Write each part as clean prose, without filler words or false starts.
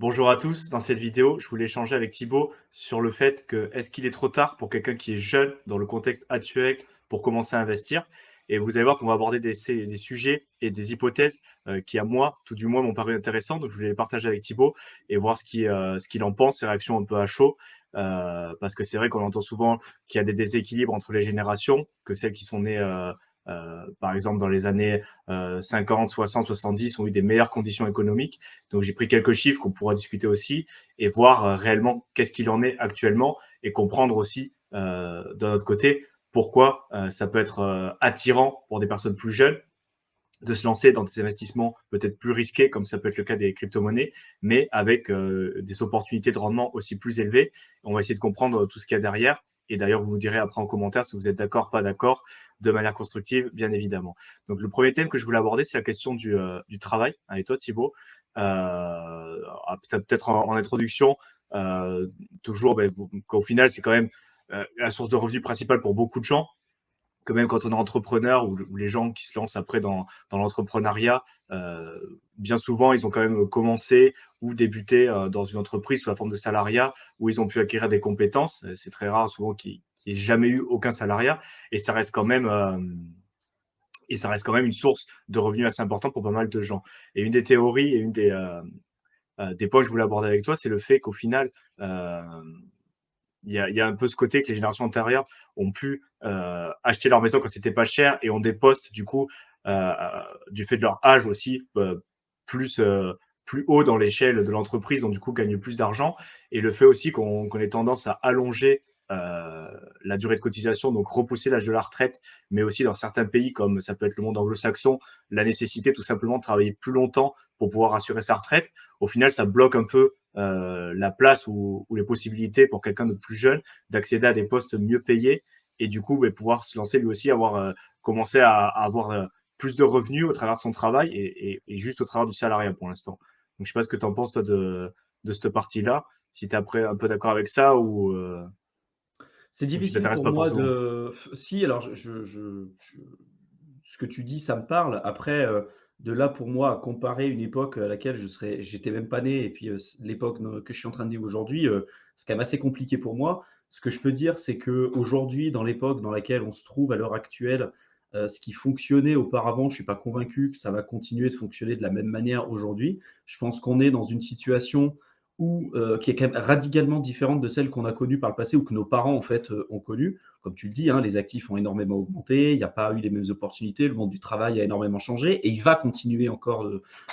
Bonjour à tous, dans cette vidéo, je voulais échanger avec Thibaut sur le fait que est-ce qu'il est trop tard pour quelqu'un qui est jeune dans le contexte actuel pour commencer à investir? Et vous allez voir qu'on va aborder des sujets et des hypothèses qui, à moi, tout du moins, m'ont paru intéressants. Donc, je voulais les partager avec Thibaut et voir ce qu'il en pense, ses réactions un peu à chaud. Parce que c'est vrai qu'on entend souvent qu'il y a des déséquilibres entre les générations, que celles qui sont nées, par exemple, dans les années 50, 60, 70 ont eu des meilleures conditions économiques. Donc, j'ai pris quelques chiffres qu'on pourra discuter aussi et voir réellement qu'est-ce qu'il en est actuellement et comprendre aussi, d'un autre côté, pourquoi ça peut être attirant pour des personnes plus jeunes de se lancer dans des investissements peut-être plus risqués, comme ça peut être le cas des crypto-monnaies, mais avec des opportunités de rendement aussi plus élevées. On va essayer de comprendre tout ce qu'il y a derrière. Et d'ailleurs, vous nous direz après en commentaire si vous êtes d'accord, pas d'accord, de manière constructive, bien évidemment. Donc, le premier thème que je voulais aborder, c'est la question du travail. Et toi, Thibaut, peut-être en introduction, toujours, qu'au final, c'est quand même la source de revenus principale pour beaucoup de gens, que même quand on est entrepreneur ou les gens qui se lancent après dans l'entrepreneuriat, bien souvent, ils ont quand même commencé ou débuté dans une entreprise sous la forme de salariat où ils ont pu acquérir des compétences. C'est très rare souvent qu'il n'y ait jamais eu aucun salariat et ça reste quand même une source de revenus assez importante pour pas mal de gens. Et une des théories et une des points que je voulais aborder avec toi, c'est le fait qu'au final, il y a un peu ce côté que les générations antérieures ont pu acheter leur maison quand c'était pas cher et ont des postes du coup du fait de leur âge aussi plus plus haut dans l'échelle de l'entreprise, donc du coup gagnent plus d'argent. Et le fait aussi qu'on ait tendance à allonger la durée de cotisation, donc repousser l'âge de la retraite, mais aussi dans certains pays comme ça peut être le monde anglo-saxon, la nécessité tout simplement de travailler plus longtemps pour pouvoir assurer sa retraite. Au final, ça bloque un peu la place ou les possibilités pour quelqu'un de plus jeune d'accéder à des postes mieux payés et du coup pouvoir se lancer lui aussi, avoir commencé à avoir plus de revenus au travers de son travail et juste au travers du salariat pour l'instant. Donc je sais pas ce que tu en penses toi de cette partie-là, si tu es après un peu d'accord avec ça C'est ou si ça difficile t'intéresse pour pas moi forcément. de si, alors ce que tu dis, ça me parle. Après, de là pour moi à comparer une époque à laquelle j'étais même pas né et puis, l'époque ne que je suis en train de vivre aujourd'hui, c'est quand même assez compliqué pour moi. Ce que je peux dire, c'est qu'aujourd'hui, dans l'époque dans laquelle on se trouve à l'heure actuelle, ce qui fonctionnait auparavant, je suis pas convaincu que ça va continuer de fonctionner de la même manière aujourd'hui. Je pense qu'on est dans une situation qui est quand même radicalement différente de celle qu'on a connue par le passé ou que nos parents en fait, ont connue. Comme tu le dis, hein, les actifs ont énormément augmenté, il n'y a pas eu les mêmes opportunités, le monde du travail a énormément changé et il va continuer encore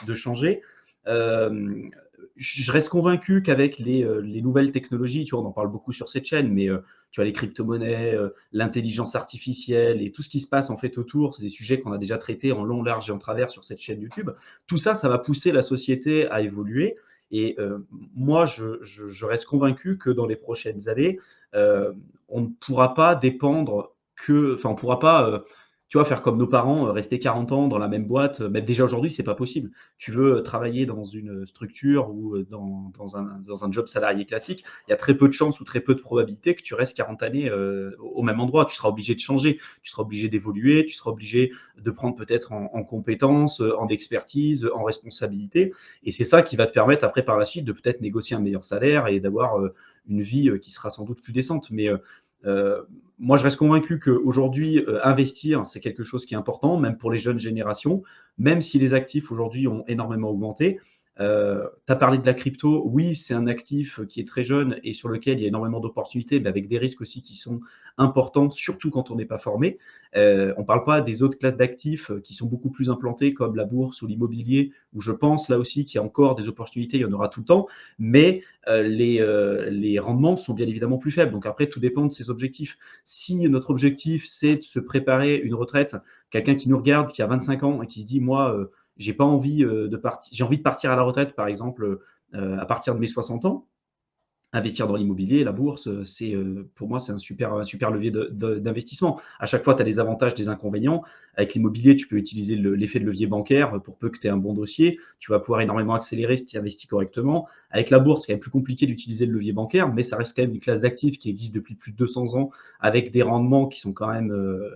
de changer. Hem, je reste convaincu qu'avec les nouvelles technologies, tu vois, on en parle beaucoup sur cette chaîne, mais tu vois les crypto-monnaies, l'intelligence artificielle et tout ce qui se passe en fait autour, c'est des sujets qu'on a déjà traités en long, large et en travers sur cette chaîne YouTube. Tout ça, ça va pousser la société à évoluer et moi, je reste convaincu que dans les prochaines années, on ne pourra pas dépendre enfin, on pourra pas, tu vois, faire comme nos parents, rester 40 ans dans la même boîte. Même déjà aujourd'hui, c'est pas possible. Tu veux travailler dans une structure ou dans un job salarié classique, il y a très peu de chances ou très peu de probabilités que tu restes 40 années au même endroit. Tu seras obligé de changer, tu seras obligé d'évoluer, tu seras obligé de prendre peut-être en compétences, en expertise, en responsabilité. Et c'est ça qui va te permettre après par la suite de peut-être négocier un meilleur salaire et d'avoir une vie qui sera sans doute plus décente. Mais moi, je reste convaincu qu'aujourd'hui, investir, c'est quelque chose qui est important, même pour les jeunes générations, même si les actifs aujourd'hui ont énormément augmenté. Tu as parlé de la crypto. Oui, c'est un actif qui est très jeune et sur lequel il y a énormément d'opportunités, mais avec des risques aussi qui sont importants, surtout quand on n'est pas formé. On ne parle pas des autres classes d'actifs qui sont beaucoup plus implantées, comme la bourse ou l'immobilier, où je pense là aussi qu'il y a encore des opportunités, il y en aura tout le temps, mais les rendements sont bien évidemment plus faibles. Donc après, tout dépend de ses objectifs. Si notre objectif, c'est de se préparer une retraite, quelqu'un qui nous regarde, qui a 25 ans et qui se dit, moi, j'ai pas envie de partir, j'ai envie de partir à la retraite, par exemple, à partir de mes 60 ans, investir dans l'immobilier, la bourse, c'est pour moi, c'est un super levier d'investissement. À chaque fois, tu as des avantages, des inconvénients. Avec l'immobilier, tu peux utiliser l'effet de levier bancaire pour peu que tu aies un bon dossier. Tu vas pouvoir énormément accélérer si tu investis correctement. Avec la bourse, c'est quand même plus compliqué d'utiliser le levier bancaire, mais ça reste quand même une classe d'actifs qui existe depuis plus de 200 ans avec des rendements qui sont quand même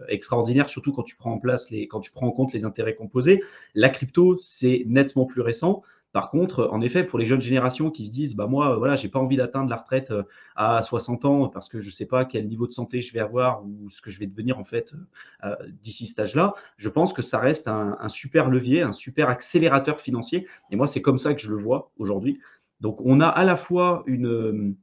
extraordinaires, surtout quand tu prends en compte les intérêts composés. La crypto, c'est nettement plus récent. Par contre, en effet, pour les jeunes générations qui se disent, bah moi, voilà, j'ai pas envie d'atteindre la retraite à 60 ans parce que je sais pas quel niveau de santé je vais avoir ou ce que je vais devenir en fait d'ici cet âge-là, je pense que ça reste un super levier, un super accélérateur financier. Et moi, c'est comme ça que je le vois aujourd'hui. Donc, on a à la fois une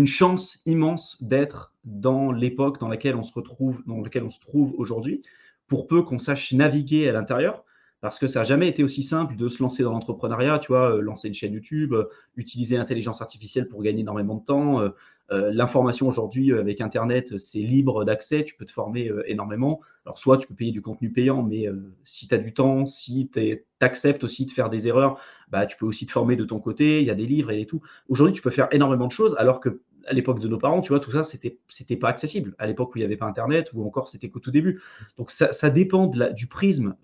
chance immense d'être dans l'époque dans laquelle on se retrouve, dans laquelle on se trouve aujourd'hui, pour peu qu'on sache naviguer à l'intérieur, parce que ça n'a jamais été aussi simple de se lancer dans l'entrepreneuriat, tu vois, lancer une chaîne YouTube, utiliser l'intelligence artificielle pour gagner énormément de temps. L'information aujourd'hui avec Internet, c'est libre d'accès, tu peux te former énormément. Alors soit tu peux payer du contenu payant, mais si tu as du temps, si tu acceptes aussi de faire des erreurs, bah, tu peux aussi te former de ton côté, il y a des livres et tout. Aujourd'hui, tu peux faire énormément de choses, alors que à l'époque de nos parents, tu vois, tout ça, c'était pas accessible. À l'époque où il n'y avait pas Internet, ou encore c'était qu'au tout début. Donc ça dépend du prisme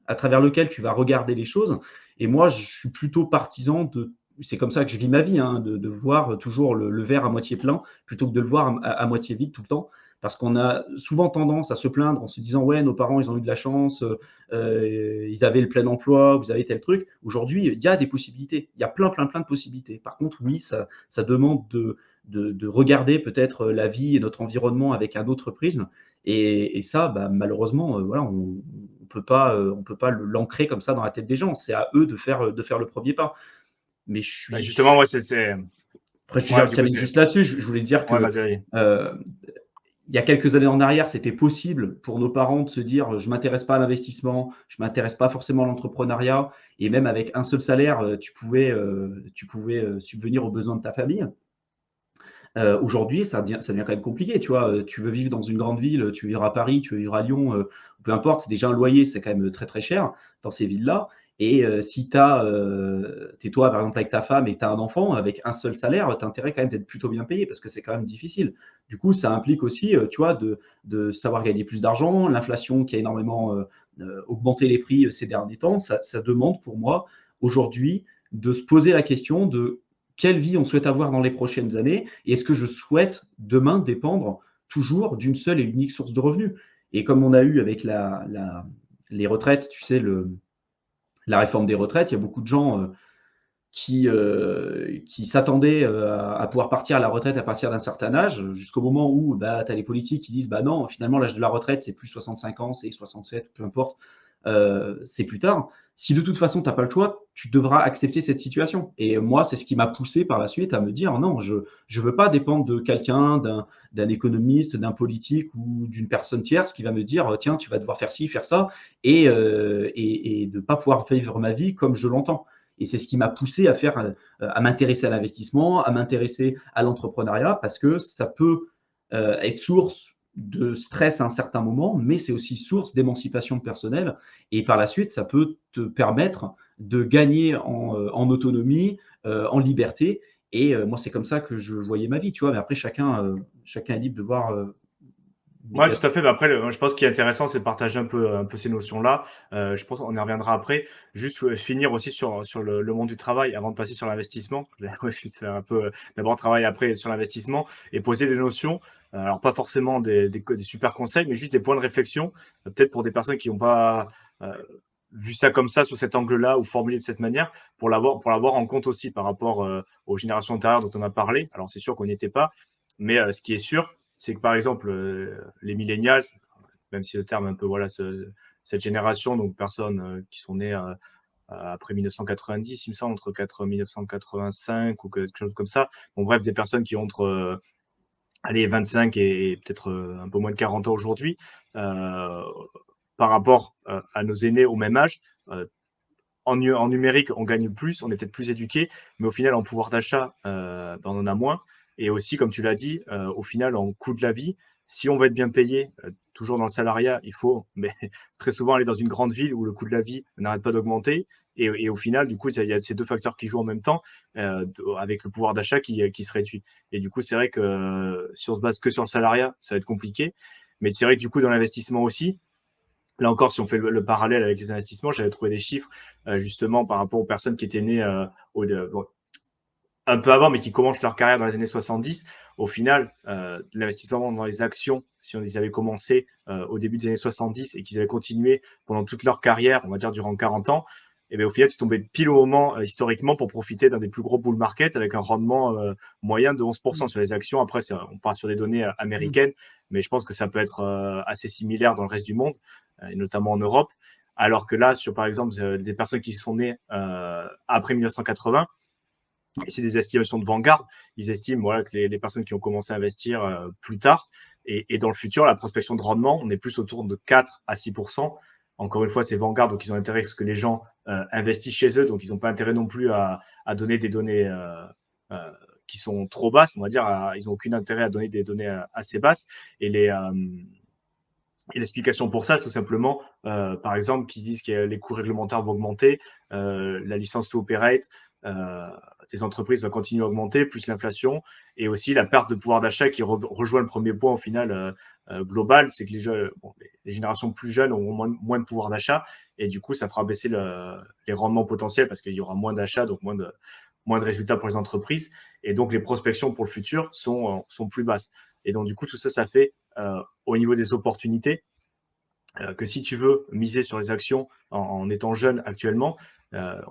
à travers lequel tu vas regarder les choses. Et moi, je suis plutôt partisan de. C'est comme ça que je vis ma vie, hein, de voir toujours le verre à moitié plein plutôt que de le voir à moitié vide tout le temps. Parce qu'on a souvent tendance à se plaindre en se disant ouais, nos parents, ils ont eu de la chance, ils avaient le plein emploi, vous avez tel truc. Aujourd'hui, il y a des possibilités. Il y a plein de possibilités. Par contre, oui, ça demande de regarder peut-être la vie et notre environnement avec un autre prisme. Et ça, bah, malheureusement, voilà, on peut pas l'ancrer comme ça dans la tête des gens. C'est à eux de faire le premier pas. Mais Bah, justement, ouais, après, je ouais, du coup, termine juste là-dessus. Je voulais dire ouais, que vas-y, vas-y. euh, il y a quelques années en arrière, c'était possible pour nos parents de se dire je m'intéresse pas à l'investissement, je m'intéresse pas forcément à l'entrepreneuriat, et même avec un seul salaire, tu pouvais subvenir aux besoins de ta famille. Aujourd'hui, ça devient quand même compliqué, tu vois. Tu veux vivre dans une grande ville, tu veux vivre à Paris, tu veux vivre à Lyon, peu importe, c'est déjà un loyer, c'est quand même très très cher dans ces villes-là. Et si tu as, es toi par exemple avec ta femme et tu as un enfant, avec un seul salaire, tu as intérêt quand même d'être plutôt bien payé parce que c'est quand même difficile. Du coup, ça implique aussi, tu vois, de savoir gagner plus d'argent. L'inflation qui a énormément augmenté les prix ces derniers temps, ça demande pour moi aujourd'hui de se poser la question de quelle vie on souhaite avoir dans les prochaines années et est-ce que je souhaite demain dépendre toujours d'une seule et unique source de revenus. Et comme on a eu avec les retraites, tu sais, la réforme des retraites, il y a beaucoup de gens qui s'attendaient à pouvoir partir à la retraite à partir d'un certain âge, jusqu'au moment où bah, tu as les politiques qui disent bah non, finalement, l'âge de la retraite, c'est plus 65 ans, c'est 67, peu importe, c'est plus tard. Si de toute façon, tu n'as pas le choix, tu devras accepter cette situation. Et moi, c'est ce qui m'a poussé par la suite à me dire non, je ne veux pas dépendre de quelqu'un, d'un économiste, d'un politique ou d'une personne tierce qui va me dire tiens, tu vas devoir faire ci, faire ça, et de ne pas pouvoir vivre ma vie comme je l'entends. Et c'est ce qui m'a poussé à m'intéresser à l'investissement, à m'intéresser à l'entrepreneuriat, parce que ça peut être source de stress à un certain moment, mais c'est aussi source d'émancipation personnelle. Et par la suite, ça peut te permettre de gagner en autonomie, en liberté. Et moi, c'est comme ça que je voyais ma vie, tu vois. Mais après, chacun est libre de voir Ouais, médias. tout à fait. Mais après, je pense qu'il est intéressant, c'est de partager un peu ces notions-là. Je pense qu'on y reviendra après. Juste finir aussi sur le monde du travail avant de passer sur l'investissement. Ouais, c'est un peu d'abord travail après sur l'investissement et poser des notions. Alors pas forcément des super conseils, mais juste des points de réflexion. Peut-être pour des personnes qui n'ont pas euh, vu ça comme ça, sous cet angle-là, ou formulé de cette manière, pour l'avoir en compte aussi par rapport aux générations antérieures dont on a parlé. Alors c'est sûr qu'on n'y était pas, mais ce qui est sûr, c'est que par exemple, les millennials, même si le terme un peu, voilà, cette génération, donc personnes qui sont nées après 1990, il me semble, entre 1985 ou quelque chose comme ça. Bon, bref, des personnes qui ont entre allez, 25 et peut-être un peu moins de 40 ans aujourd'hui, par rapport à nos aînés au même âge. En numérique, on gagne plus, on est peut-être plus éduqué, mais au final, en pouvoir d'achat, on en a moins. Et aussi, comme tu l'as dit, au final, en coût de la vie, si on veut être bien payé, toujours dans le salariat, il faut mais, très souvent aller dans une grande ville où le coût de la vie n'arrête pas d'augmenter. Et au final, du coup, il y a ces deux facteurs qui jouent en même temps, avec le pouvoir d'achat qui se réduit. Et du coup, c'est vrai que si on se base que sur le salariat, ça va être compliqué. Mais c'est vrai que du coup, dans l'investissement aussi, là encore, si on fait le parallèle avec les investissements, j'avais trouvé des chiffres justement par rapport aux personnes qui étaient nées bon, un peu avant, mais qui commencent leur carrière dans les années 70. Au final, l'investissement dans les actions, si on les avait commencé au début des années 70 et qu'ils avaient continué pendant toute leur carrière, on va dire durant 40 ans, et bien au final, tu tombais pile au moment historiquement pour profiter d'un des plus gros bull market avec un rendement moyen de 11% sur les actions. Après, on part sur des données américaines, mais je pense que ça peut être assez similaire dans le reste du monde, et notamment en Europe. Alors que là, sur par exemple des personnes qui sont nées après 1980, et c'est des estimations de Vanguard, ils estiment voilà, que les personnes qui ont commencé à investir plus tard, et dans le futur, la prospection de rendement, on est plus autour de 4 à 6%. Encore une fois, c'est Vanguard, donc ils ont intérêt à ce que les gens investissent chez eux, donc ils n'ont pas intérêt non plus à donner des données qui sont trop basses, on va dire. Ils n'ont aucun intérêt à donner des données assez basses. Et l'explication pour ça, c'est tout simplement, par exemple, qu'ils disent que les coûts réglementaires vont augmenter, la licence to operate des entreprises va continuer à augmenter, plus l'inflation, et aussi la perte de pouvoir d'achat qui rejoint le premier point au final global, c'est que les générations plus jeunes auront moins de pouvoir d'achat, et du coup, ça fera baisser les rendements potentiels parce qu'il y aura moins d'achats, donc moins de résultats pour les entreprises, et donc les prospections pour le futur sont plus basses. Et donc, du coup, tout ça, ça fait au niveau des opportunités que si tu veux miser sur les actions en étant jeune actuellement,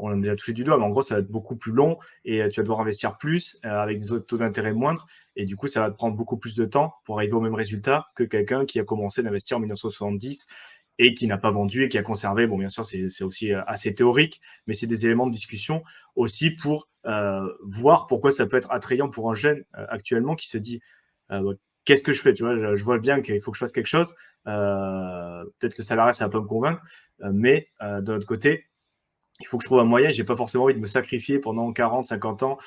on a déjà touché du doigt, mais en gros, ça va être beaucoup plus long et tu vas devoir investir plus avec des taux d'intérêt moindres. Et du coup, ça va te prendre beaucoup plus de temps pour arriver au même résultat que quelqu'un qui a commencé d'investir en 1970 et qui n'a pas vendu et qui a conservé. Bon, bien sûr, c'est aussi assez théorique, mais c'est des éléments de discussion aussi pour voir pourquoi ça peut être attrayant pour un jeune actuellement qui se dit qu'est-ce que je fais, tu vois, je vois bien qu'il faut que je fasse quelque chose. Peut-être le salariat, ça va pas me convaincre, mais d'un autre côté, il faut que je trouve un moyen. J'ai pas forcément envie de me sacrifier pendant 40, 50 ans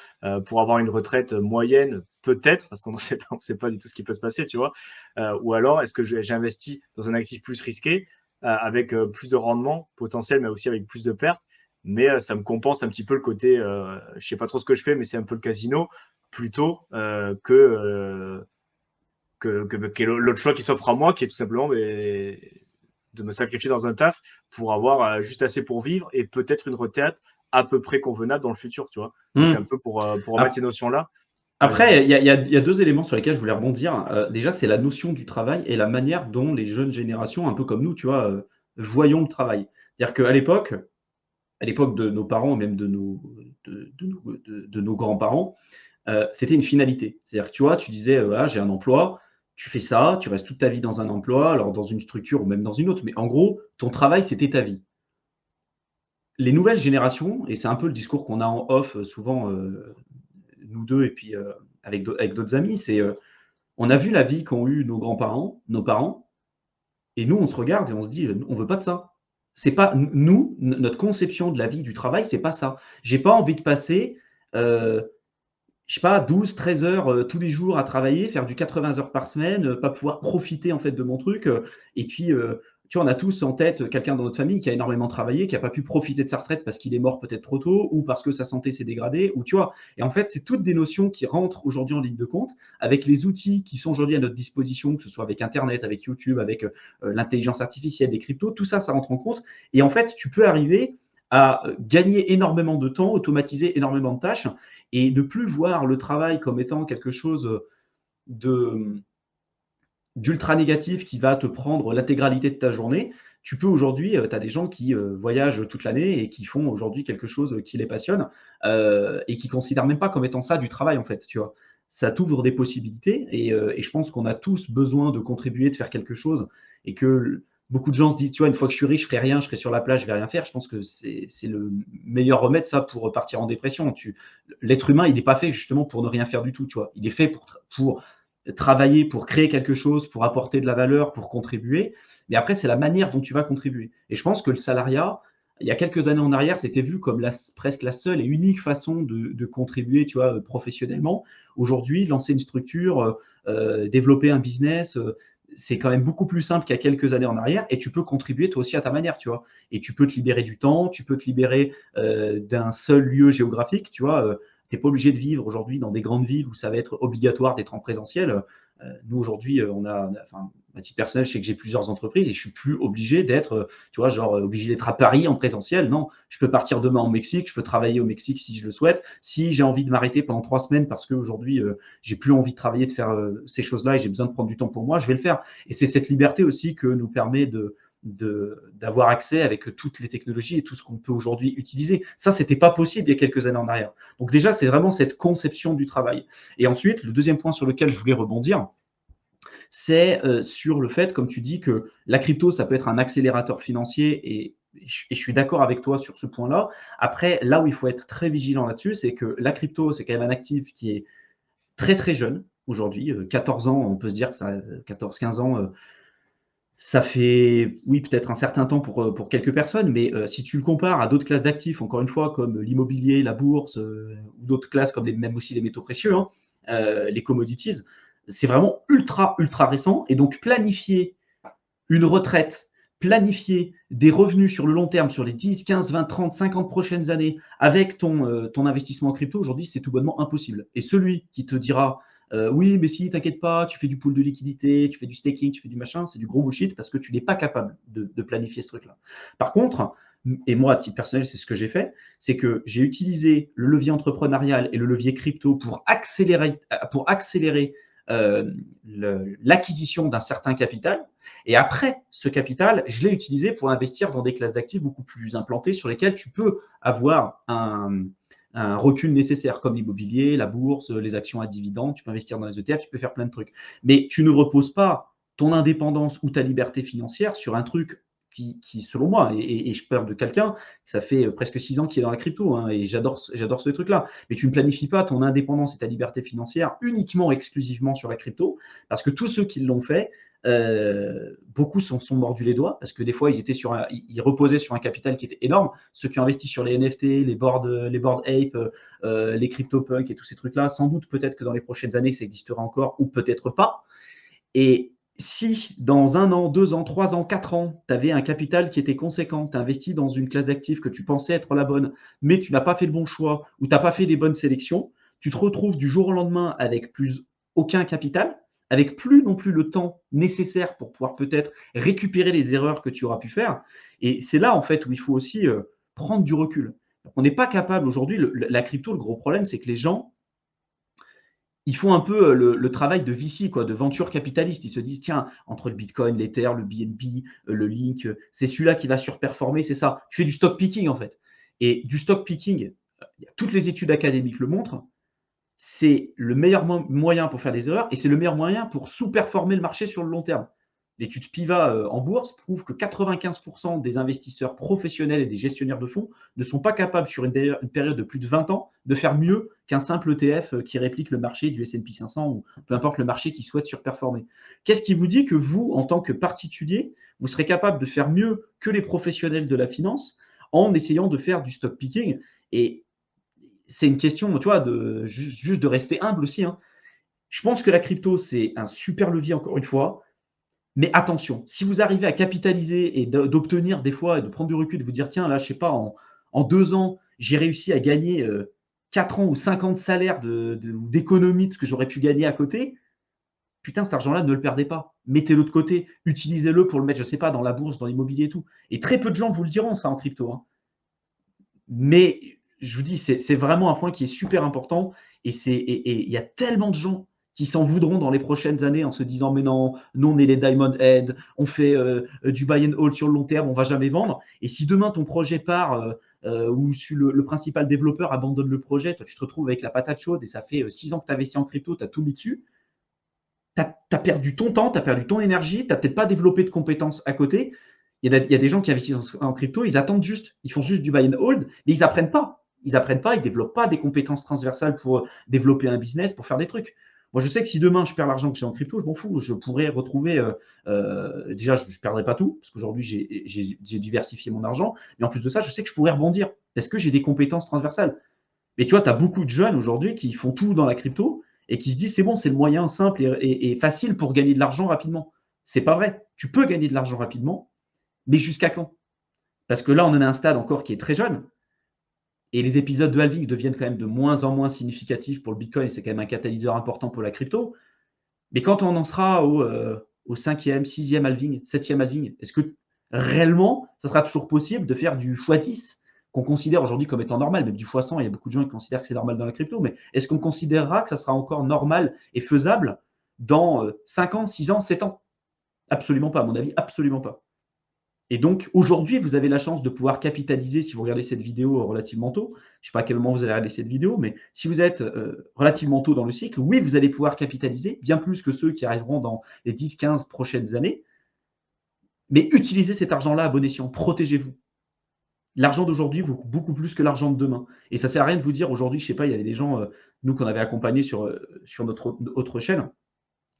pour avoir une retraite moyenne, peut-être, parce qu'on ne sait pas, on sait pas du tout ce qui peut se passer, tu vois. Ou alors, est-ce que j'investis dans un actif plus risqué avec plus de rendement potentiel, mais aussi avec plus de pertes, mais ça me compense un petit peu le côté, je sais pas trop ce que je fais, mais c'est un peu le casino, plutôt que l'autre choix qui s'offre à moi, qui est tout simplement de me sacrifier dans un taf pour avoir juste assez pour vivre et peut-être une retraite à peu près convenable dans le futur, tu vois. Donc, c'est un peu pour remettre ces notions-là. Après, il y a 2 éléments sur lesquels je voulais rebondir. Déjà, c'est la notion du travail et la manière dont les jeunes générations, un peu comme nous, tu vois, voyons le travail. C'est-à-dire qu'à l'époque de nos parents, même de nos grands-parents, c'était une finalité. C'est-à-dire que tu vois, tu disais, «Ah, j'ai un emploi», tu fais ça, tu restes toute ta vie dans un emploi, alors dans une structure ou même dans une autre, mais en gros, ton travail, c'était ta vie. Les nouvelles générations, et c'est un peu le discours qu'on a en off souvent, nous 2 et puis avec d'autres amis, c'est on a vu la vie qu'ont eu nos grands-parents, nos parents, et nous, on se regarde et on se dit on veut pas de ça. C'est pas nous, notre conception de la vie, du travail, c'est pas ça. J'ai pas envie de passer, je sais pas, 12, 13 heures tous les jours à travailler, faire du 80 heures par semaine, pas pouvoir profiter en fait de mon truc. Et puis, tu vois, on a tous en tête quelqu'un dans notre famille qui a énormément travaillé, qui n'a pas pu profiter de sa retraite parce qu'il est mort peut-être trop tôt ou parce que sa santé s'est dégradée, ou tu vois. Et en fait, c'est toutes des notions qui rentrent aujourd'hui en ligne de compte avec les outils qui sont aujourd'hui à notre disposition, que ce soit avec Internet, avec YouTube, avec l'intelligence artificielle, des cryptos, tout ça, ça rentre en compte. Et en fait, tu peux arriver à gagner énormément de temps, automatiser énormément de tâches et ne plus voir le travail comme étant quelque chose de d'ultra négatif qui va te prendre l'intégralité de ta journée. Tu peux aujourd'hui, tu as des gens qui voyagent toute l'année et qui font aujourd'hui quelque chose qui les passionne et qui ne considèrent même pas comme étant ça du travail, en fait, tu vois. Ça t'ouvre des possibilités et je pense qu'on a tous besoin de contribuer, de faire quelque chose et que beaucoup de gens se disent, tu vois, une fois que je suis riche, je ferai rien, je serai sur la plage, je vais rien faire. Je pense que c'est le meilleur remède, ça, pour partir en dépression. L'être humain, il n'est pas fait justement pour ne rien faire du tout, tu vois. Il est fait pour travailler, pour créer quelque chose, pour apporter de la valeur, pour contribuer. Mais après, c'est la manière dont tu vas contribuer. Et je pense que le salariat, il y a quelques années en arrière, c'était vu comme presque la seule et unique façon de contribuer, tu vois, professionnellement. Aujourd'hui, lancer une structure, développer un business, c'est quand même beaucoup plus simple qu'il y a quelques années en arrière et tu peux contribuer toi aussi à ta manière, tu vois. Et tu peux te libérer du temps, tu peux te libérer d'un seul lieu géographique, tu vois. Tu n'es pas obligé de vivre aujourd'hui dans des grandes villes où ça va être obligatoire d'être en présentiel. Nous, aujourd'hui, enfin, à titre personnel, je sais que j'ai plusieurs entreprises et je suis plus obligé d'être, tu vois, genre obligé d'être à Paris en présentiel. Non, je peux partir demain au Mexique, je peux travailler au Mexique si je le souhaite. Si j'ai envie de m'arrêter pendant 3 semaines parce qu'aujourd'hui, j'ai plus envie de travailler, de faire ces choses-là et j'ai besoin de prendre du temps pour moi, je vais le faire. Et c'est cette liberté aussi que nous permet d'avoir accès avec toutes les technologies et tout ce qu'on peut aujourd'hui utiliser. Ça, c'était pas possible il y a quelques années en arrière. Donc déjà, c'est vraiment cette conception du travail. Et ensuite, le deuxième point sur lequel je voulais rebondir, c'est sur le fait, comme tu dis, que la crypto, ça peut être un accélérateur financier et je suis d'accord avec toi sur ce point-là. Après, là où il faut être très vigilant là-dessus, c'est que la crypto, c'est quand même un actif qui est très très jeune aujourd'hui, 14 ans, on peut se dire que ça, 14-15 ans, ça fait, oui, peut-être un certain temps pour quelques personnes, mais si tu le compares à d'autres classes d'actifs, encore une fois, comme l'immobilier, la bourse, ou d'autres classes comme même aussi les métaux précieux, hein, les commodities, c'est vraiment ultra, ultra récent. Et donc, planifier une retraite, planifier des revenus sur le long terme, sur les 10, 15, 20, 30, 50 prochaines années, avec ton investissement en crypto, aujourd'hui, c'est tout bonnement impossible. Et celui qui te dira oui, mais si, t'inquiète pas, tu fais du pool de liquidité, tu fais du staking, tu fais du machin, c'est du gros bullshit parce que tu n'es pas capable de planifier ce truc-là. Par contre, et moi, à titre personnel, c'est ce que j'ai fait, c'est que j'ai utilisé le levier entrepreneurial et le levier crypto pour accélérer l'acquisition d'un certain capital. Et après, ce capital, je l'ai utilisé pour investir dans des classes d'actifs beaucoup plus implantées sur lesquelles tu peux avoir un recul nécessaire, comme l'immobilier, la bourse, les actions à dividendes, tu peux investir dans les ETF, tu peux faire plein de trucs. Mais tu ne reposes pas ton indépendance ou ta liberté financière sur un truc qui selon moi, et je parle de quelqu'un, ça fait presque 6 ans qu'il est dans la crypto, hein, et j'adore ce truc-là. Mais tu ne planifies pas ton indépendance et ta liberté financière uniquement, exclusivement sur la crypto, parce que tous ceux qui l'ont fait, beaucoup sont mordus les doigts parce que des fois ils reposaient sur un capital qui était énorme. Ceux qui ont investi sur les NFT, les board ape, les CryptoPunk et tous ces trucs-là, sans doute peut-être que dans les prochaines années ça existera encore ou peut-être pas. Et si dans 1 an, 2 ans, 3 ans, 4 ans, tu avais un capital qui était conséquent, tu as investi dans une classe d'actifs que tu pensais être la bonne, mais tu n'as pas fait le bon choix ou tu n'as pas fait les bonnes sélections, tu te retrouves du jour au lendemain avec plus aucun capital, avec plus non plus le temps nécessaire pour pouvoir peut-être récupérer les erreurs que tu auras pu faire. Et c'est là, en fait, où il faut aussi prendre du recul. On n'est pas capable aujourd'hui, la crypto, le gros problème, c'est que les gens, ils font un peu le travail de VC, quoi, de venture capitaliste. Ils se disent, tiens, entre le Bitcoin, l'Ether, le BNB, le Link, c'est celui-là qui va surperformer, c'est ça. Tu fais du stock picking, en fait. Et du stock picking, toutes les études académiques le montrent, c'est le meilleur moyen pour faire des erreurs et c'est le meilleur moyen pour sous-performer le marché sur le long terme. L'étude PIVA en bourse prouve que 95% des investisseurs professionnels et des gestionnaires de fonds ne sont pas capables, sur une période de plus de 20 ans, de faire mieux qu'un simple ETF qui réplique le marché du S&P 500 ou peu importe le marché qui souhaite surperformer. Qu'est-ce qui vous dit que vous, en tant que particulier, vous serez capable de faire mieux que les professionnels de la finance en essayant de faire du stock picking? Et c'est une question, tu vois, juste de rester humble aussi, hein. Je pense que la crypto, c'est un super levier, encore une fois. Mais attention, si vous arrivez à capitaliser et d'obtenir des fois, et de prendre du recul, de vous dire, tiens, là, je sais pas, en 2 ans, j'ai réussi à gagner 4 ans ou 5 ans de salaire d'économie de ce que j'aurais pu gagner à côté, putain, cet argent-là, ne le perdez pas. Mettez-le de côté, utilisez-le pour le mettre, je sais pas, dans la bourse, dans l'immobilier et tout. Et très peu de gens vous le diront, ça, en crypto, hein. Mais je vous dis, c'est vraiment un point qui est super important et il y a tellement de gens qui s'en voudront dans les prochaines années en se disant mais non, nous on est les Diamond Head, on fait du buy and hold sur le long terme, on va jamais vendre. Et si demain ton projet part ou si le principal développeur abandonne le projet, toi tu te retrouves avec la patate chaude et ça fait 6 ans que tu investis en crypto, tu as tout mis dessus, tu as perdu ton temps, tu as perdu ton énergie, tu n'as peut-être pas développé de compétences à côté. Il y a des gens qui investissent en crypto, ils attendent juste, ils font juste du buy and hold, mais ils n'apprennent pas. Ils n'apprennent pas, ils ne développent pas des compétences transversales pour développer un business, pour faire des trucs. Moi, je sais que si demain je perds l'argent que j'ai en crypto, je m'en fous. Je pourrais retrouver. Déjà, je ne perdrai pas tout, parce qu'aujourd'hui, j'ai diversifié mon argent. Mais en plus de ça, je sais que je pourrais rebondir, parce que j'ai des compétences transversales. Mais tu vois, tu as beaucoup de jeunes aujourd'hui qui font tout dans la crypto et qui se disent c'est bon, c'est le moyen simple et facile pour gagner de l'argent rapidement. C'est pas vrai. Tu peux gagner de l'argent rapidement, mais jusqu'à quand? Parce que là, on en est à un stade encore qui est très jeune. Et les épisodes de halving deviennent quand même de moins en moins significatifs pour le Bitcoin. C'est quand même un catalyseur important pour la crypto. Mais quand on en sera au 5e, 6e halving, 7e halving, est-ce que réellement, ça sera toujours possible de faire du x10 qu'on considère aujourd'hui comme étant normal, même du x100, il y a beaucoup de gens qui considèrent que c'est normal dans la crypto, mais est-ce qu'on considérera que ça sera encore normal et faisable dans 5 ans, 6 ans, 7 ans? Absolument pas, à mon avis, absolument pas. Et donc, aujourd'hui, vous avez la chance de pouvoir capitaliser si vous regardez cette vidéo relativement tôt. Je ne sais pas à quel moment vous allez regarder cette vidéo, mais si vous êtes relativement tôt dans le cycle, oui, vous allez pouvoir capitaliser bien plus que ceux qui arriveront dans les 10-15 prochaines années. Mais utilisez cet argent-là à bon escient, protégez-vous. L'argent d'aujourd'hui vaut beaucoup plus que l'argent de demain. Et ça ne sert à rien de vous dire aujourd'hui, je ne sais pas, il y avait des gens, nous qu'on avait accompagnés sur notre autre chaîne,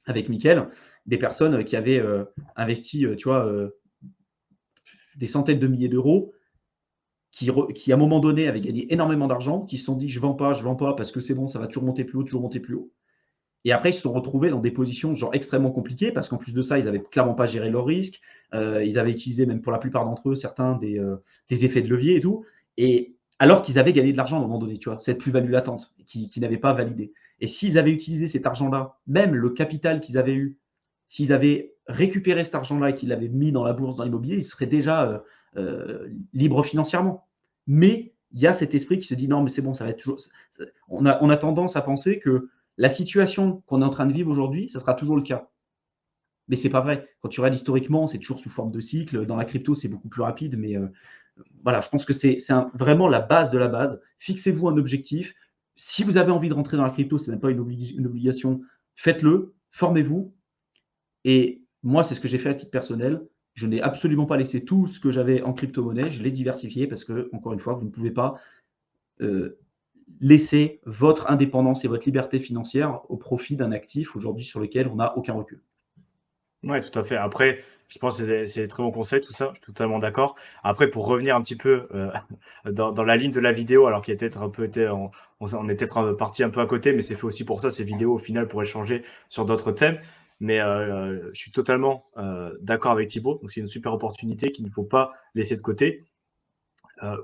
avec Mickaël, des personnes qui avaient investi, tu vois, des centaines de milliers d'euros, qui, à un moment donné, avaient gagné énormément d'argent, qui se sont dit, je ne vends pas parce que c'est bon, ça va toujours monter plus haut, toujours monter plus haut. Et après, ils se sont retrouvés dans des positions genre extrêmement compliquées parce qu'en plus de ça, ils n'avaient clairement pas géré leurs risques. Ils avaient utilisé, même pour la plupart d'entre eux, certains des effets de levier et tout. Et alors qu'ils avaient gagné de l'argent à un moment donné, tu vois, cette plus-value latente qui n'avait pas validé. Et s'ils avaient utilisé cet argent-là, même le capital qu'ils avaient eu, s'ils avaient récupéré cet argent-là et qu'ils l'avaient mis dans la bourse, dans l'immobilier, ils seraient déjà libres financièrement. Mais il y a cet esprit qui se dit non, mais c'est bon, ça va être toujours. On a tendance à penser que la situation qu'on est en train de vivre aujourd'hui, ça sera toujours le cas. Mais c'est pas vrai. Quand tu regardes historiquement, c'est toujours sous forme de cycle. Dans la crypto, c'est beaucoup plus rapide. Mais voilà, je pense que c'est vraiment la base de la base. Fixez-vous un objectif. Si vous avez envie de rentrer dans la crypto, c'est même pas une obligation. Faites-le, formez-vous. Et moi, c'est ce que j'ai fait à titre personnel. Je n'ai absolument pas laissé tout ce que j'avais en crypto-monnaie. Je l'ai diversifié parce que, encore une fois, vous ne pouvez pas laisser votre indépendance et votre liberté financière au profit d'un actif aujourd'hui sur lequel on n'a aucun recul. Ouais, tout à fait. Après, je pense que c'est des très bons conseils, tout ça, je suis totalement d'accord. Après, pour revenir un petit peu dans la ligne de la vidéo, alors qu'il a peut-être un peu été, on est peut-être parti un peu à côté, mais c'est fait aussi pour ça, ces vidéos au final pour échanger sur d'autres thèmes. Mais je suis totalement d'accord avec Thibaut, donc c'est une super opportunité qu'il ne faut pas laisser de côté.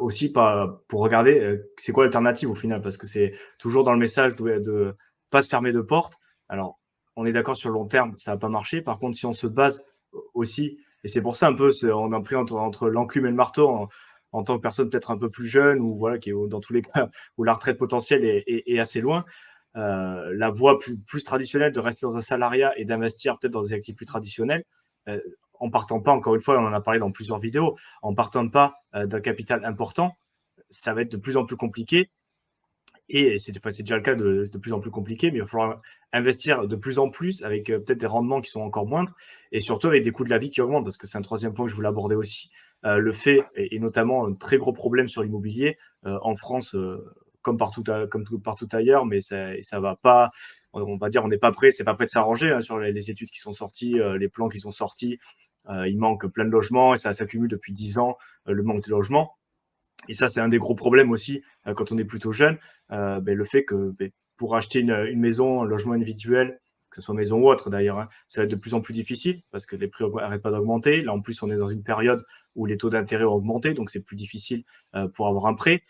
Aussi pour regarder c'est quoi l'alternative au final, parce que c'est toujours dans le message de pas se fermer de porte. Alors, on est d'accord sur le long terme, ça va pas marcher. Par contre, si on se base aussi, et c'est pour ça un peu, on a pris entre l'enclume et le marteau en tant que personne peut-être un peu plus jeune, ou voilà, qui est dans tous les cas où la retraite potentielle est assez loin. La voie plus traditionnelle de rester dans un salariat et d'investir peut-être dans des actifs plus traditionnels, euh, en partant pas, encore une fois, on en a parlé dans plusieurs vidéos, en partant pas d'un capital important, ça va être de plus en plus compliqué. Et c'est déjà le cas de plus en plus compliqué, mais il va falloir investir de plus en plus avec peut-être des rendements qui sont encore moindres et surtout avec des coûts de la vie qui augmentent, parce que c'est un troisième point que je voulais aborder aussi. Le fait, et notamment un très gros problème sur l'immobilier en France, comme partout ailleurs, mais ça va pas, on va dire, on n'est pas prêt, c'est pas prêt de s'arranger hein, sur les études qui sont sorties, les plans qui sont sortis. Il manque plein de logements et ça s'accumule depuis 10 ans, le manque de logements. Et ça, c'est un des gros problèmes aussi quand on est plutôt jeune. Le fait que pour acheter une maison, un logement individuel, que ce soit maison ou autre d'ailleurs, hein, ça va être de plus en plus difficile parce que les prix n'arrêtent pas d'augmenter. Là, en plus, on est dans une période où les taux d'intérêt ont augmenté, donc c'est plus difficile pour avoir un prêt.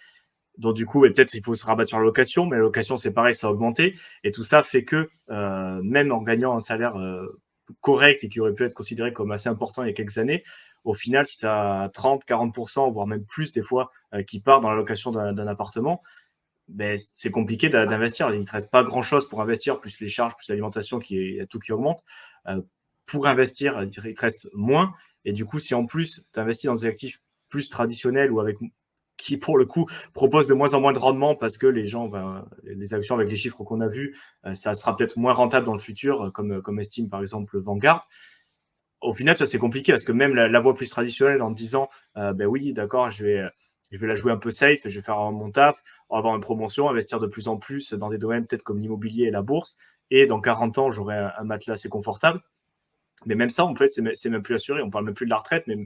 Donc du coup, peut-être il faut se rabattre sur la location, mais la location, c'est pareil, ça a augmenté. Et tout ça fait que même en gagnant un salaire correct et qui aurait pu être considéré comme assez important il y a quelques années, au final, si tu as 30, 40%, voire même plus des fois, qui part dans la location d'un appartement, c'est compliqué d'investir. Il ne te reste pas grand-chose pour investir, plus les charges, plus l'alimentation, il y a tout qui augmente. Pour investir, il te reste moins. Et du coup, si en plus, tu investis dans des actifs plus traditionnels ou avec qui, pour le coup, proposent de moins en moins de rendement parce que les gens, les actions avec les chiffres qu'on a vus, ça sera peut-être moins rentable dans le futur, comme estime par exemple Vanguard. Au final, ça c'est compliqué parce que même la voie plus traditionnelle en disant, oui, d'accord, je vais la jouer un peu safe, je vais faire mon taf, avoir une promotion, investir de plus en plus dans des domaines peut-être comme l'immobilier et la bourse, et dans 40 ans, j'aurai un matelas assez confortable. Mais même ça, en fait, c'est même plus assuré. On parle même plus de la retraite, mais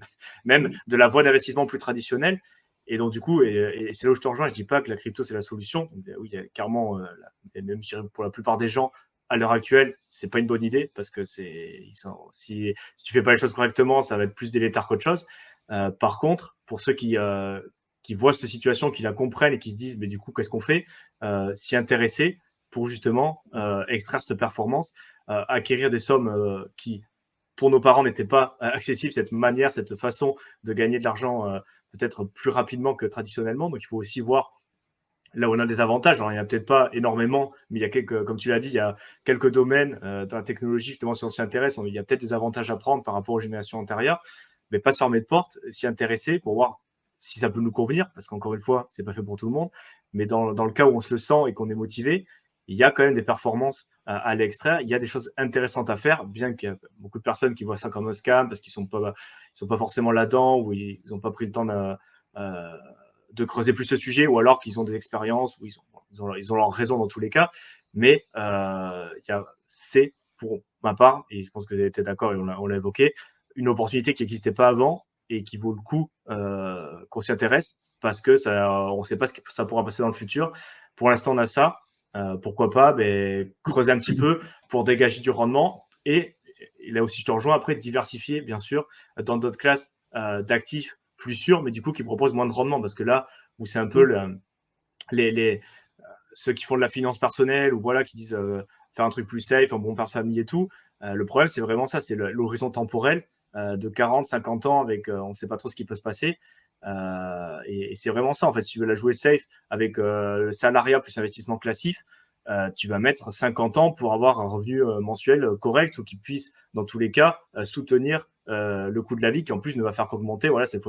même de la voie d'investissement plus traditionnelle. Et donc, du coup, et c'est là où je te rejoins, je dis pas que la crypto, c'est la solution. Oui, il y a clairement, même pour la plupart des gens, à l'heure actuelle, c'est pas une bonne idée parce que si tu fais pas les choses correctement, ça va être plus délétère qu'autre chose. Par contre, pour ceux qui voient cette situation, qui la comprennent et qui se disent, mais du coup, qu'est-ce qu'on fait s'y intéresser pour justement extraire cette performance, acquérir des sommes qui, pour nos parents, n'étaient pas accessibles, cette manière, cette façon de gagner de l'argent peut-être plus rapidement que traditionnellement. Donc, il faut aussi voir là où on a des avantages. Alors, il n'y en a peut-être pas énormément, mais il y a comme tu l'as dit, il y a quelques domaines dans la technologie, justement, si on s'y intéresse, il y a peut-être des avantages à prendre par rapport aux générations antérieures. mais pas se fermer de porte, s'y intéresser pour voir si ça peut nous convenir, parce qu'encore une fois, c'est pas fait pour tout le monde, mais dans le cas où on se le sent et qu'on est motivé, il y a quand même des performances à l'extraire, il y a des choses intéressantes à faire, bien qu'il y a beaucoup de personnes qui voient ça comme un scam parce qu'ils sont pas forcément là-dedans, ou ils n'ont pas pris le temps de creuser plus ce sujet, ou alors qu'ils ont des expériences où ils ont leur raison dans tous les cas, mais c'est pour ma part, et je pense que vous avez été d'accord et on l'a évoqué, une opportunité qui n'existait pas avant et qui vaut le coup qu'on s'y intéresse, parce que on ne sait pas ce que ça pourra passer dans le futur. Pour l'instant, on a ça. Pourquoi pas creuser un petit peu pour dégager du rendement. Et là aussi, je te rejoins, après, diversifier, bien sûr, dans d'autres classes d'actifs plus sûrs, mais du coup, qui proposent moins de rendement. Parce que là, où c'est un peu ceux qui font de la finance personnelle, ou voilà, qui disent faire un truc plus safe, un bon père de famille et tout, le problème, c'est vraiment ça, c'est l'horizon temporel de 40, 50 ans avec on ne sait pas trop ce qui peut se passer. Et c'est vraiment ça, en fait. Si tu veux la jouer safe avec le salariat plus investissement classique, tu vas mettre 50 ans pour avoir un revenu mensuel correct, ou qui puisse, dans tous les cas, soutenir le coût de la vie, qui en plus ne va faire qu'augmenter. Voilà, il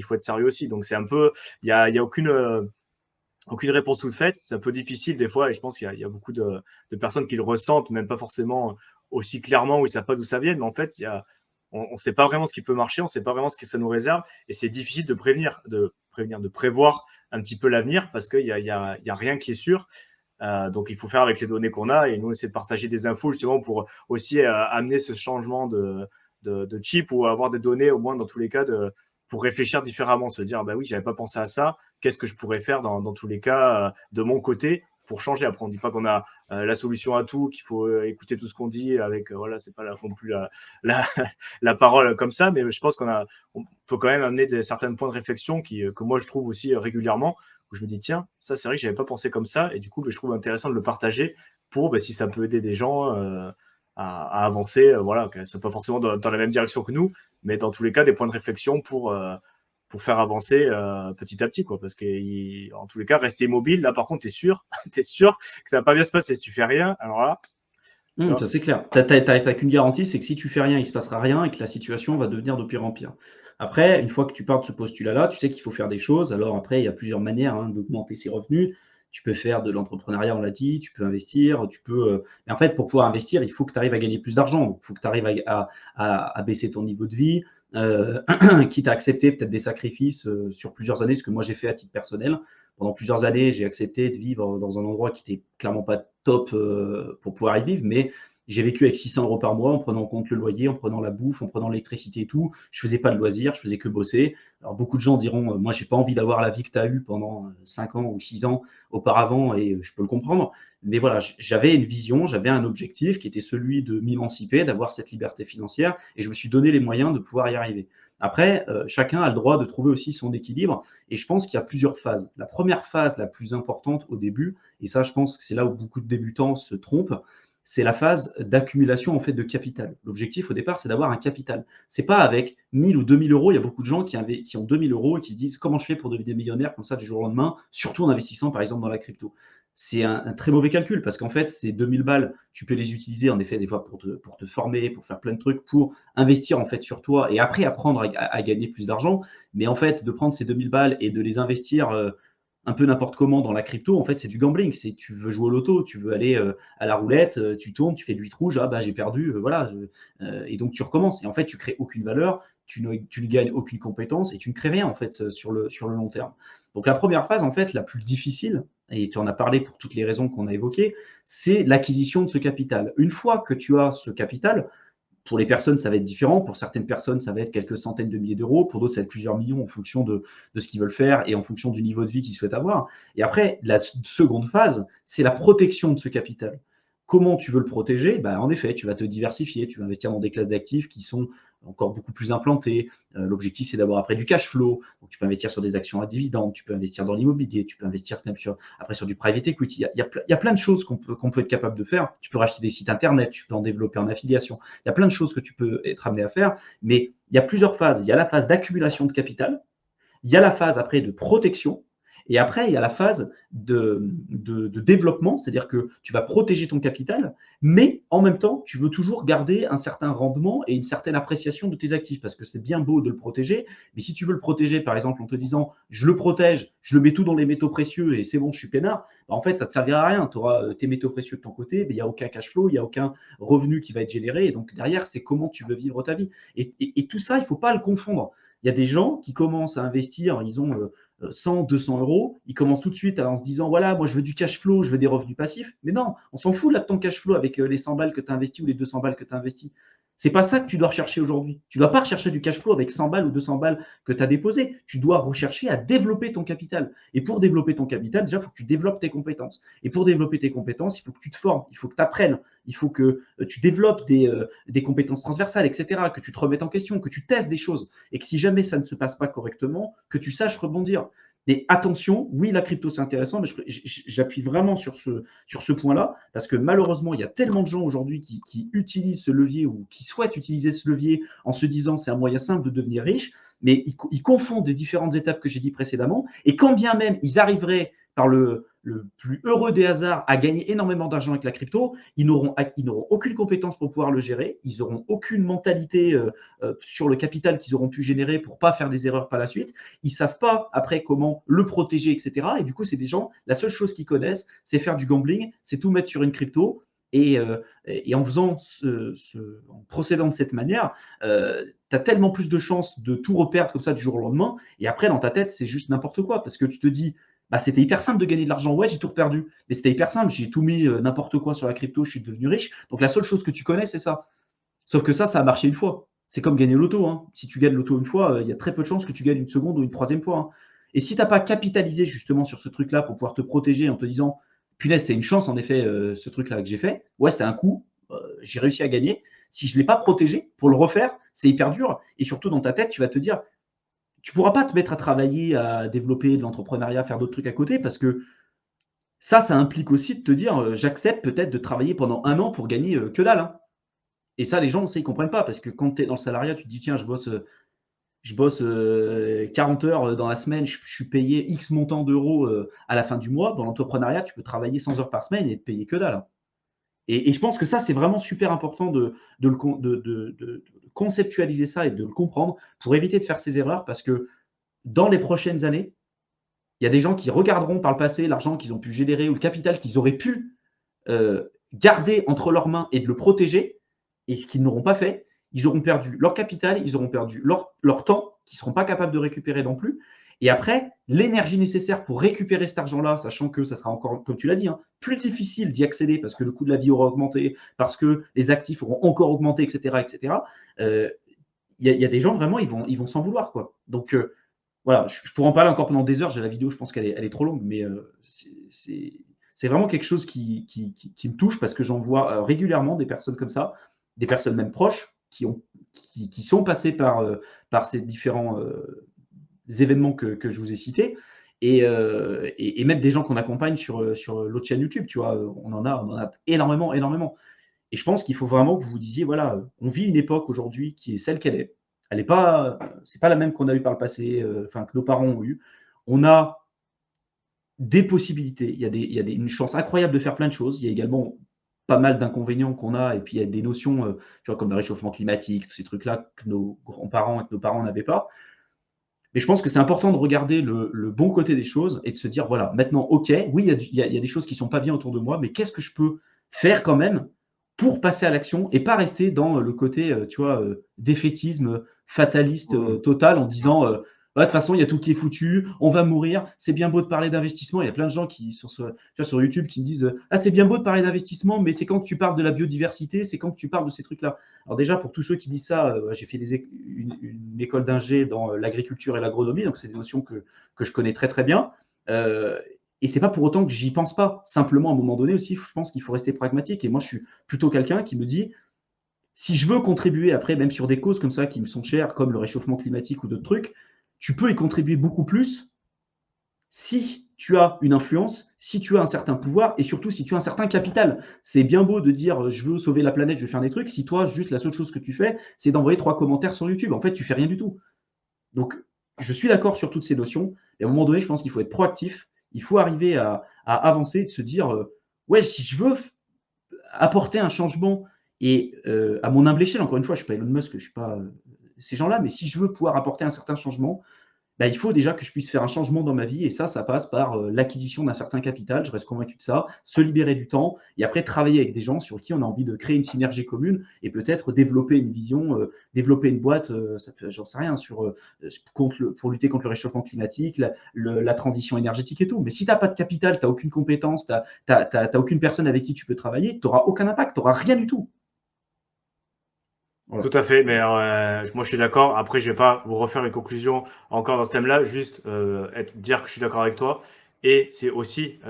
faut être sérieux aussi. Donc c'est un peu, il y a aucune réponse toute faite. C'est un peu difficile des fois, et je pense qu'il y a beaucoup de personnes qui le ressentent, même pas forcément aussi clairement, où ils savent pas d'où ça vient, mais en fait, on ne sait pas vraiment ce qui peut marcher, on ne sait pas vraiment ce que ça nous réserve, et c'est difficile de prévoir un petit peu l'avenir, parce qu'il y a rien qui est sûr. Donc il faut faire avec les données qu'on a, et nous essayer de partager des infos justement pour aussi amener ce changement de chip, ou avoir des données au moins dans tous les cas pour réfléchir différemment, se dire bah oui, j'avais pas pensé à ça, qu'est-ce que je pourrais faire dans tous les cas de mon côté pour changer. Après, on dit pas qu'on a la solution à tout, qu'il faut écouter tout ce qu'on dit avec voilà, c'est pas non plus la parole comme ça, mais je pense on peut quand même amener certains points de réflexion que moi je trouve aussi régulièrement, où je me dis tiens, ça c'est vrai que j'avais pas pensé comme ça, et du coup je trouve intéressant de le partager pour si ça peut aider des gens à avancer, voilà, que c'est pas forcément dans la même direction que nous, mais dans tous les cas des points de réflexion pour faire avancer petit à petit, quoi, parce que en tous les cas, rester immobile, là par contre t'es sûr que ça va pas bien se passer si tu fais rien, alors là Ça c'est clair. T'as qu'une garantie, c'est que si tu fais rien, il se passera rien et que la situation va devenir de pire en pire. Après, une fois que tu pars de ce postulat-là, tu sais qu'il faut faire des choses. Alors après, il y a plusieurs manières d'augmenter ses revenus. Tu peux faire de l'entrepreneuriat, on l'a dit, tu peux investir, mais en fait, pour pouvoir investir, il faut que tu arrives à gagner plus d'argent. Donc, il faut que tu arrives à baisser ton niveau de vie, quitte à accepter peut-être des sacrifices sur plusieurs années, ce que moi j'ai fait à titre personnel. Pendant plusieurs années, j'ai accepté de vivre dans un endroit qui n'était clairement pas top pour pouvoir y vivre, mais j'ai vécu avec 600 € par mois en prenant en compte le loyer, en prenant la bouffe, en prenant l'électricité et tout. Je faisais pas de loisirs, je faisais que bosser. Alors beaucoup de gens diront, moi j'ai pas envie d'avoir la vie que tu as eue pendant 5 ans ou 6 ans auparavant, et je peux le comprendre. Mais voilà, j'avais une vision, j'avais un objectif qui était celui de m'émanciper, d'avoir cette liberté financière, et je me suis donné les moyens de pouvoir y arriver. Après, chacun a le droit de trouver aussi son équilibre, et je pense qu'il y a plusieurs phases. La première phase, la plus importante au début, et ça je pense que c'est là où beaucoup de débutants se trompent, c'est la phase d'accumulation en fait de capital. L'objectif au départ, c'est d'avoir un capital. C'est pas avec 1000 ou 2000 euros. Il y a beaucoup de gens qui ont 2000 euros et qui se disent comment je fais pour devenir millionnaire comme ça du jour au lendemain, surtout en investissant par exemple dans la crypto. C'est un très mauvais calcul, parce qu'en fait, ces 2000 balles, tu peux les utiliser en effet des fois pour te former, pour faire plein de trucs, pour investir en fait sur toi et après apprendre à gagner plus d'argent. Mais en fait, de prendre ces 2000 balles et de les investir un peu n'importe comment dans la crypto, en fait, c'est du gambling. C'est tu veux jouer au loto, tu veux aller à la roulette, tu tournes, tu fais de 8 rouges, ah bah j'ai perdu, voilà. Et donc tu recommences. Et en fait, tu crées aucune valeur, tu ne gagnes aucune compétence et tu ne crées rien en fait sur le long terme. Donc la première phase, en fait, la plus difficile, et tu en as parlé pour toutes les raisons qu'on a évoquées, c'est l'acquisition de ce capital. Une fois que tu as ce capital, pour les personnes, ça va être différent. Pour certaines personnes, ça va être quelques centaines de milliers d'euros. Pour d'autres, ça va être plusieurs millions en fonction de ce qu'ils veulent faire et en fonction du niveau de vie qu'ils souhaitent avoir. Et après, la seconde phase, c'est la protection de ce capital. Comment tu veux le protéger? En effet, tu vas te diversifier, tu vas investir dans des classes d'actifs qui sont encore beaucoup plus implantées. L'objectif, c'est d'avoir après du cash flow. Donc, tu peux investir sur des actions à dividendes, tu peux investir dans l'immobilier, tu peux investir même après sur du private equity. Il y a plein de choses qu'on peut être capable de faire. Tu peux racheter des sites internet, tu peux en développer en affiliation. Il y a plein de choses que tu peux être amené à faire, mais il y a plusieurs phases. Il y a la phase d'accumulation de capital, il y a la phase après de protection, Et après, il y a la phase de développement, c'est-à-dire que tu vas protéger ton capital, mais en même temps, tu veux toujours garder un certain rendement et une certaine appréciation de tes actifs, parce que c'est bien beau de le protéger, mais si tu veux le protéger, par exemple, en te disant je le protège, je le mets tout dans les métaux précieux et c'est bon, je suis peinard, bah, en fait, ça ne te servira à rien. Tu auras tes métaux précieux de ton côté, mais il n'y a aucun cash flow, il n'y a aucun revenu qui va être généré. Et donc derrière, c'est comment tu veux vivre ta vie. Et tout ça, il ne faut pas le confondre. Il y a des gens qui commencent à investir, ils ont 100, 200 euros, ils commencent tout de suite en se disant voilà, moi je veux du cash flow, je veux des revenus passifs. Mais non, on s'en fout là de ton cash flow avec les 100 balles que tu as investi ou les 200 balles que tu as investi. C'est pas ça que tu dois rechercher aujourd'hui. Tu ne dois pas rechercher du cash flow avec 100 balles ou 200 balles que tu as déposé. Tu dois rechercher à développer ton capital. Et pour développer ton capital, déjà, il faut que tu développes tes compétences. Et pour développer tes compétences, il faut que tu te formes, il faut que tu apprennes, il faut que tu développes des compétences transversales, etc., que tu te remettes en question, que tu testes des choses. Et que si jamais ça ne se passe pas correctement, que tu saches rebondir. Et attention, oui, la crypto, c'est intéressant, mais j'appuie vraiment sur ce point-là, parce que malheureusement, il y a tellement de gens aujourd'hui qui utilisent ce levier ou qui souhaitent utiliser ce levier en se disant c'est un moyen simple de devenir riche, mais ils confondent les différentes étapes que j'ai dit précédemment, et quand bien même ils arriveraient par le plus heureux des hasards à gagner énormément d'argent avec la crypto, ils n'auront aucune compétence pour pouvoir le gérer, ils n'auront aucune mentalité sur le capital qu'ils auront pu générer pour ne pas faire des erreurs par la suite, ils ne savent pas après comment le protéger, etc. Et du coup, c'est des gens, la seule chose qu'ils connaissent, c'est faire du gambling, c'est tout mettre sur une crypto. Et en en procédant de cette manière, tu as tellement plus de chances de tout reperdre comme ça du jour au lendemain. Et après, dans ta tête, c'est juste n'importe quoi. Parce que tu te dis, bah, c'était hyper simple de gagner de l'argent. Ouais, j'ai tout perdu. Mais c'était hyper simple. J'ai tout mis n'importe quoi sur la crypto. Je suis devenu riche. Donc la seule chose que tu connais, c'est ça. Sauf que ça a marché une fois. C'est comme gagner l'auto. Hein. Si tu gagnes l'auto une fois, il y a très peu de chances que tu gagnes une seconde ou une troisième fois. Hein. Et si tu n'as pas capitalisé justement sur ce truc-là pour pouvoir te protéger en te disant, punaise, c'est une chance en effet, ce truc-là que j'ai fait. Ouais, c'était un coup. J'ai réussi à gagner. Si je ne l'ai pas protégé, pour le refaire, c'est hyper dur. Et surtout, dans ta tête, tu vas te dire, tu ne pourras pas te mettre à travailler, à développer de l'entrepreneuriat, faire d'autres trucs à côté, parce que ça implique aussi de te dire, j'accepte peut-être de travailler pendant 1 an pour gagner que dalle. Hein. Et ça, les gens, ça, ils ne comprennent pas, parce que quand tu es dans le salariat, tu te dis, tiens, je bosse 40 heures dans la semaine, je suis payé X montant d'euros à la fin du mois. Dans l'entrepreneuriat, tu peux travailler 100 heures par semaine et te payer que dalle. Hein. Et je pense que ça, c'est vraiment super important de conceptualiser ça et de le comprendre pour éviter de faire ces erreurs, parce que dans les prochaines années, il y a des gens qui regarderont par le passé l'argent qu'ils ont pu générer ou le capital qu'ils auraient pu garder entre leurs mains et de le protéger, et ce qu'ils n'auront pas fait. Ils auront perdu leur capital, ils auront perdu leur temps, qu'ils ne seront pas capables de récupérer non plus. Et après, l'énergie nécessaire pour récupérer cet argent-là, sachant que ça sera encore, comme tu l'as dit, hein, plus difficile d'y accéder parce que le coût de la vie aura augmenté, parce que les actifs auront encore augmenté, etc., etc. Il y a des gens, vraiment, ils vont s'en vouloir, quoi. Donc, voilà, je pourrais en parler encore pendant des heures. J'ai la vidéo, je pense qu'elle est trop longue, mais c'est vraiment quelque chose qui me touche, parce que j'en vois régulièrement des personnes comme ça, des personnes même proches, qui sont passées par ces différents événements que je vous ai cités, et même des gens qu'on accompagne sur l'autre chaîne YouTube, tu vois, on en a énormément, énormément. Et je pense qu'il faut vraiment que vous vous disiez, voilà, on vit une époque aujourd'hui qui est celle qu'elle est. Elle n'est pas, c'est pas la même qu'on a eu par le passé, enfin que nos parents ont eu. On a des possibilités. Il y a une chance incroyable de faire plein de choses. Il y a également pas mal d'inconvénients qu'on a, et puis il y a des notions, tu vois, comme le réchauffement climatique, tous ces trucs-là que nos grands-parents et que nos parents n'avaient pas. Mais je pense que c'est important de regarder le bon côté des choses et de se dire, voilà, maintenant, OK, oui, il y a des choses qui ne sont pas bien autour de moi, mais qu'est-ce que je peux faire quand même pour passer à l'action et pas rester dans le côté, tu vois, défaitisme fataliste total, en disant, ouais, de toute façon, il y a tout qui est foutu, on va mourir, c'est bien beau de parler d'investissement. Il y a plein de gens qui, tu vois, sur YouTube, qui me disent, ah, c'est bien beau de parler d'investissement, mais c'est quand tu parles de la biodiversité, c'est quand tu parles de ces trucs-là. Alors déjà, pour tous ceux qui disent ça, j'ai fait une école d'ingé dans l'agriculture et l'agronomie, donc c'est des notions que je connais très très bien. Et c'est pas pour autant que j'y pense pas. Simplement, à un moment donné aussi, je pense qu'il faut rester pragmatique. Et moi, je suis plutôt quelqu'un qui me dit, si je veux contribuer après, même sur des causes comme ça qui me sont chères, comme le réchauffement climatique ou d'autres trucs, tu peux y contribuer beaucoup plus si tu as une influence, si tu as un certain pouvoir, et surtout si tu as un certain capital. C'est bien beau de dire je veux sauver la planète, je veux faire des trucs, si toi, juste la seule chose que tu fais, c'est d'envoyer 3 commentaires sur YouTube. En fait, tu fais rien du tout. Donc, je suis d'accord sur toutes ces notions, et à un moment donné, je pense qu'il faut être proactif, Il faut arriver à avancer, de se dire, ouais, si je veux apporter un changement et à mon humble échelle, encore une fois, je ne suis pas Elon Musk, je ne suis pas ces gens-là, mais si je veux pouvoir apporter un certain changement, bah, il faut déjà que je puisse faire un changement dans ma vie et ça passe par l'acquisition d'un certain capital, je reste convaincu de ça, se libérer du temps et après travailler avec des gens sur qui on a envie de créer une synergie commune et peut-être développer une vision, développer une boîte, j'en sais rien, pour lutter contre le réchauffement climatique, la transition énergétique et tout. Mais si tu n'as pas de capital, tu n'as aucune compétence, tu n'as aucune personne avec qui tu peux travailler, tu n'auras aucun impact, tu n'auras rien du tout. Voilà. Tout à fait, mais moi je suis d'accord. Après, je vais pas vous refaire une conclusion encore dans ce thème-là, juste dire que je suis d'accord avec toi. Et c'est aussi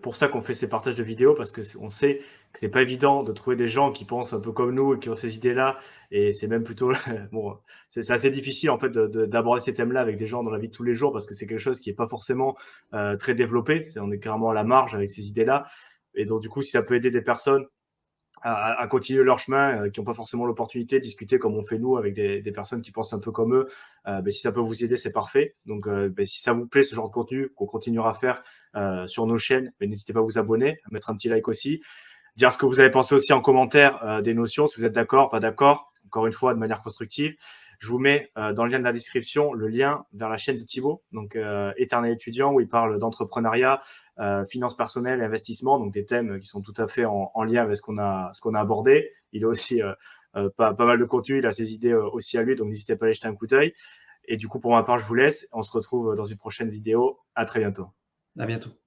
pour ça qu'on fait ces partages de vidéos, parce que on sait que c'est pas évident de trouver des gens qui pensent un peu comme nous et qui ont ces idées-là. Et c'est même plutôt bon, c'est assez difficile en fait d'aborder ces thèmes-là avec des gens dans la vie de tous les jours, parce que c'est quelque chose qui est pas forcément très développé. On est carrément à la marge avec ces idées-là. Et donc du coup, si ça peut aider des personnes à continuer leur chemin, qui n'ont pas forcément l'opportunité de discuter comme on fait nous avec des personnes qui pensent un peu comme eux. Si ça peut vous aider, c'est parfait. Donc, si ça vous plaît, ce genre de contenu qu'on continuera à faire sur nos chaînes, n'hésitez pas à vous abonner, à mettre un petit like aussi, dire ce que vous avez pensé aussi en commentaire des notions, si vous êtes d'accord, pas d'accord, encore une fois, de manière constructive. Je vous mets dans le lien de la description le lien vers la chaîne de Thibaut, donc Éternel étudiant, où il parle d'entrepreneuriat, finances personnelles, investissement, donc des thèmes qui sont tout à fait en lien avec ce qu'on a abordé. Il a aussi pas mal de contenu, il a ses idées aussi à lui, donc n'hésitez pas à aller jeter un coup d'œil. Et du coup, pour ma part, je vous laisse. On se retrouve dans une prochaine vidéo. À très bientôt. À bientôt.